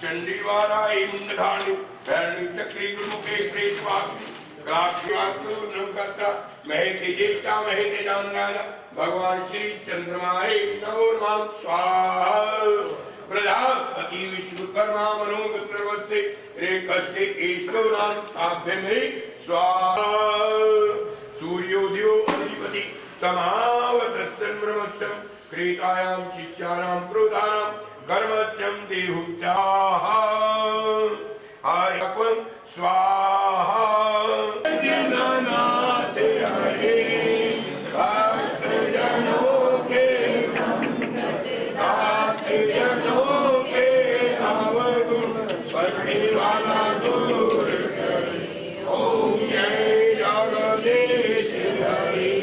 चंडीवाराय मुंडधानु भैरणी चक्री गुरुमुखे प्रेतवासी ग्राक्षवासु नमकर्ता महेते ज्येष्ठा महेते नामनाद भगवान श्री चंद्रमाय नमो नमः स्वाहा प्रजापति विश्वकर्मा मनोगत्रवस्ते रेकस्ते केशव नाम ताभ्यमे स्वाहा सूर्योदयो अधिपति समावतस्य ब्रह्मस्य क्रीतायां शिष्याणां प्रोदानां कर्मस्यं देहुत्याः आयकं स्वाहा जननासे हरे भक्तजनों के संकट दासजनों के सावगुण पढ़ने वाला दूर करे ओम जय जगदीश हरे।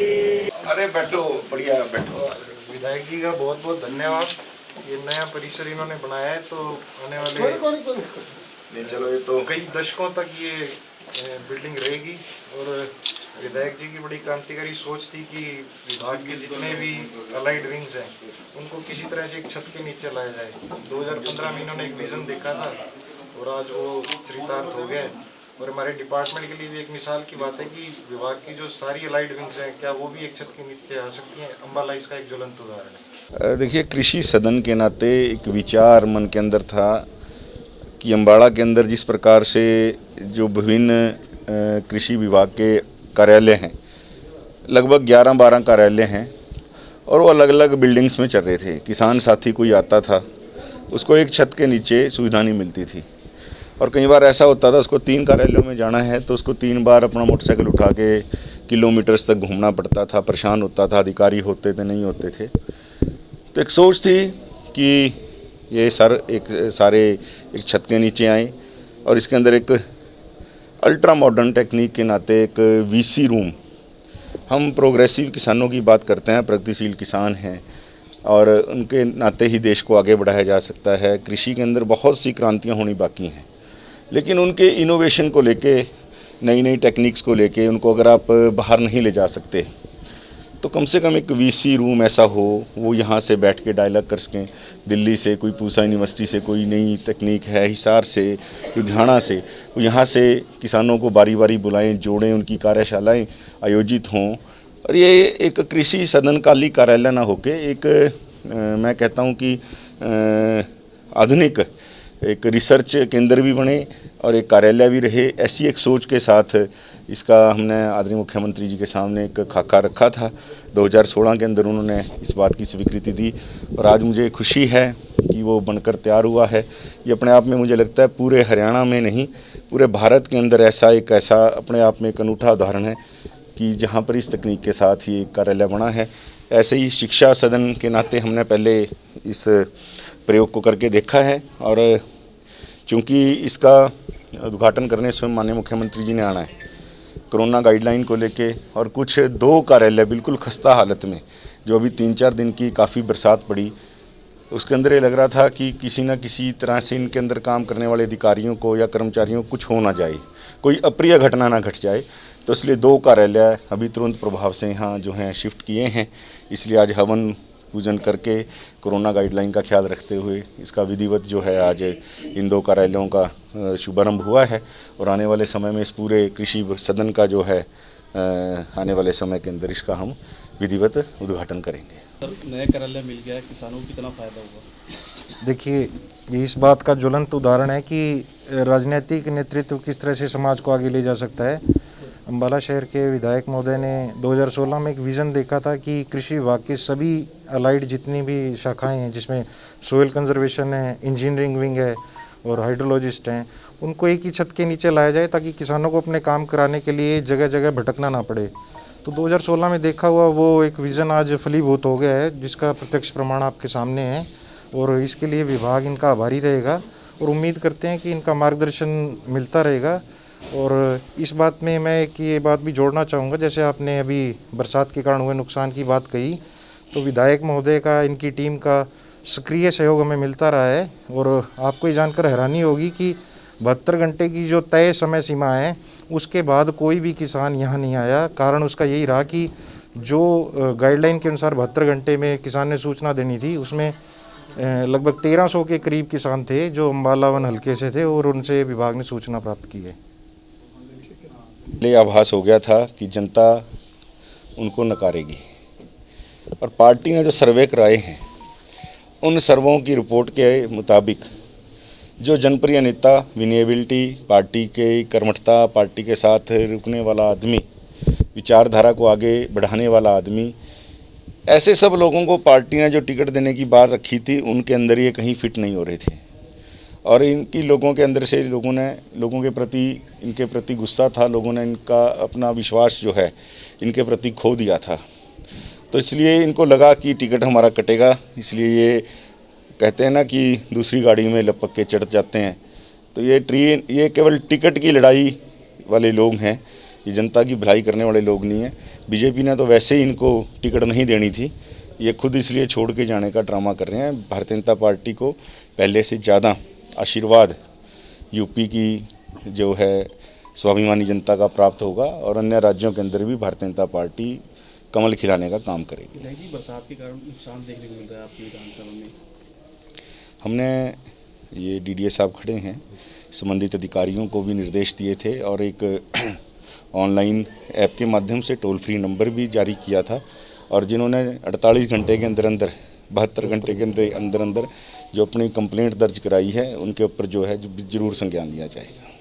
अरे बैठो, बढ़िया बैठो। विधायक जी का बहुत बहुत धन्यवाद। ये नया परिसर इन्होंने बनाया है तो आने वाले नहीं चलो ये तो कई दशकों तक ये बिल्डिंग रहेगी। और विधायक जी की बड़ी क्रांतिकारी सोच थी कि विभाग के जितने भी अलाइड विंग्स हैं उनको किसी तरह से एक छत के नीचे लाया जाए। 2015 में इन्होंने एक विज़न देखा था और आज वो चरितार्थ हो गया। और हमारे डिपार्टमेंट के लिए भी एक मिसाल की बात है कि विभाग की जो सारी अलाइड विंग्स हैं क्या वो भी एक छत के नीचे आ सकती हैं। अम्बाला इसका एक ज्वलंत उदाहरण है। देखिए, कृषि सदन के नाते एक विचार मन के अंदर था कि अम्बाड़ा के अंदर जिस प्रकार से जो विभिन्न कृषि विभाग के कार्यालय हैं, लगभग 11-12 कार्यालय हैं और वो अलग अलग बिल्डिंग्स में चल रहे थे। किसान साथी कोई आता था उसको एक छत के नीचे सुविधा नहीं मिलती थी और कई बार ऐसा होता था उसको 3 कार्यालयों में जाना है तो उसको 3 बार अपना मोटरसाइकिल उठा के किलोमीटर्स तक घूमना पड़ता था, परेशान होता था। अधिकारी होते थे नहीं होते थे। तो एक सोच थी कि ये सारे एक छत के नीचे आए और इसके अंदर एक अल्ट्रा मॉडर्न टेक्निक के नाते एक वीसी रूम। हम प्रोग्रेसिव किसानों की बात करते हैं, प्रगतिशील किसान हैं और उनके नाते ही देश को आगे बढ़ाया जा सकता है। कृषि के अंदर बहुत सी क्रांतियाँ होनी बाकी हैं, लेकिन उनके इनोवेशन को लेके, नई नई टेक्निक्स को लेके उनको अगर आप बाहर नहीं ले जा सकते तो कम से कम एक वीसी रूम ऐसा हो, वो यहाँ से बैठ के डायलॉग कर सकें। दिल्ली से कोई पूसा यूनिवर्सिटी से कोई नई टेक्निक है, हिसार से, लुधियाना से, वो यहाँ से किसानों को बारी बारी बुलाएं, जोड़ें, उनकी कार्यशालाएं आयोजित हों और ये एक कृषि सदनकाली कार्यालय ना होके एक मैं कहता हूँ कि आधुनिक एक रिसर्च केंद्र भी बने और एक कार्यालय भी रहे। ऐसी एक सोच के साथ इसका हमने आदरणीय मुख्यमंत्री जी के सामने एक खाका रखा था। 2016 के अंदर उन्होंने इस बात की स्वीकृति दी और आज मुझे खुशी है कि वो बनकर तैयार हुआ है। ये अपने आप में मुझे लगता है पूरे हरियाणा में नहीं, पूरे भारत के अंदर ऐसा अपने आप में एक अनूठा उदाहरण है कि जहाँ पर इस तकनीक के साथ ये कार्यालय बना है। ऐसे ही शिक्षा सदन के नाते हमने पहले इस प्रयोग को करके देखा है और चूँकि इसका उद्घाटन करने स्वयं माननीय मुख्यमंत्री जी ने आना है, कोरोना गाइडलाइन को लेके और कुछ 2 कार्यालय बिल्कुल खस्ता हालत में, जो अभी 3-4 दिन की काफ़ी बरसात पड़ी, उसके अंदर ये लग रहा था कि किसी न किसी तरह से इनके अंदर काम करने वाले अधिकारियों को या कर्मचारियों को कुछ हो ना जाए, कोई अप्रिय घटना ना घट जाए। तो इसलिए 2 कार्यालय अभी तुरंत प्रभाव से यहाँ जो हैं शिफ्ट किए हैं। इसलिए आज हवन पूजन करके कोरोना गाइडलाइन का ख्याल रखते हुए इसका विधिवत जो है आज इन 2 कार्यालयों का शुभारंभ हुआ है और आने वाले समय में इस पूरे कृषि सदन का जो है आने वाले समय के अंदर इसका हम विधिवत उद्घाटन करेंगे। सर, नया कार्यालय मिल गया है, किसानों को कितना फ़ायदा होगा? देखिए, ये इस बात का ज्वलंत उदाहरण है कि राजनीतिक नेतृत्व किस तरह से समाज को आगे ले जा सकता है। अम्बाला शहर के विधायक महोदय ने 2016 में एक विज़न देखा था कि कृषि विभाग के सभी अलाइड जितनी भी शाखाएं हैं, जिसमें सोइल कंजर्वेशन है, इंजीनियरिंग विंग है और हाइड्रोलॉजिस्ट हैं, उनको एक ही छत के नीचे लाया जाए ताकि किसानों को अपने काम कराने के लिए जगह जगह भटकना ना पड़े। तो 2016 में देखा हुआ वो एक विज़न आज फलीभूत हो गया है, जिसका प्रत्यक्ष प्रमाण आपके सामने है और इसके लिए विभाग इनका आभारी रहेगा और उम्मीद करते हैं कि इनका मार्गदर्शन मिलता रहेगा। और इस बात में मैं एक ये बात भी जोड़ना चाहूँगा, जैसे आपने अभी बरसात के कारण हुए नुकसान की बात कही, तो विधायक महोदय का, इनकी टीम का सक्रिय सहयोग हमें मिलता रहा है और आपको ये जानकर हैरानी होगी कि 72 घंटे की जो तय समय सीमा है उसके बाद कोई भी किसान यहाँ नहीं आया। कारण उसका यही रहा कि जो गाइडलाइन के अनुसार 72 घंटे में किसान ने सूचना देनी थी उसमें लगभग 1300 के करीब किसान थे जो अम्बाला वन हल्के से थे और उनसे विभाग ने सूचना प्राप्त की है। ये आभास हो गया था कि जनता उनको नकारेगी और पार्टी ने जो सर्वे कराए हैं उन सर्वों की रिपोर्ट के मुताबिक जो जनप्रिय नेता, विनेबिलिटी, पार्टी के कर्मठता, पार्टी के साथ रुकने वाला आदमी, विचारधारा को आगे बढ़ाने वाला आदमी, ऐसे सब लोगों को पार्टी ने जो टिकट देने की बात रखी थी उनके अंदर ये कहीं फिट नहीं हो रहे थे और इनकी लोगों के अंदर से लोगों के प्रति, इनके प्रति गुस्सा था, लोगों ने इनका अपना विश्वास जो है इनके प्रति खो दिया था। तो इसलिए इनको लगा कि टिकट हमारा कटेगा, इसलिए ये कहते हैं ना कि दूसरी गाड़ी में लपक के चढ़ जाते हैं। तो ये केवल टिकट की लड़ाई वाले लोग हैं, ये जनता की भलाई करने वाले लोग नहीं हैं। बीजेपी ने तो वैसे ही इनको टिकट नहीं देनी थी, ये खुद इसलिए छोड़ के जाने का ड्रामा कर रहे हैं। भारतीय जनता पार्टी को पहले से ज़्यादा आशीर्वाद यूपी की जो है स्वाभिमानी जनता का प्राप्त होगा और अन्य राज्यों के अंदर भी भारतीय जनता पार्टी कमल खिलाने का काम करेगी। लहरी बरसात के कारण नुकसान देखने को मिल रहा है आपकी विधानसभा में। हमने ये डीडीए साहब खड़े हैं, संबंधित अधिकारियों को भी निर्देश दिए थे और एक ऑनलाइन ऐप के माध्यम से टोल फ्री नंबर भी जारी किया था और जिन्होंने 48 घंटे के अंदर 72 घंटे के अंदर जो अपनी कंप्लेंट दर्ज कराई है उनके ऊपर जो है जरूर संज्ञान लिया जाएगा।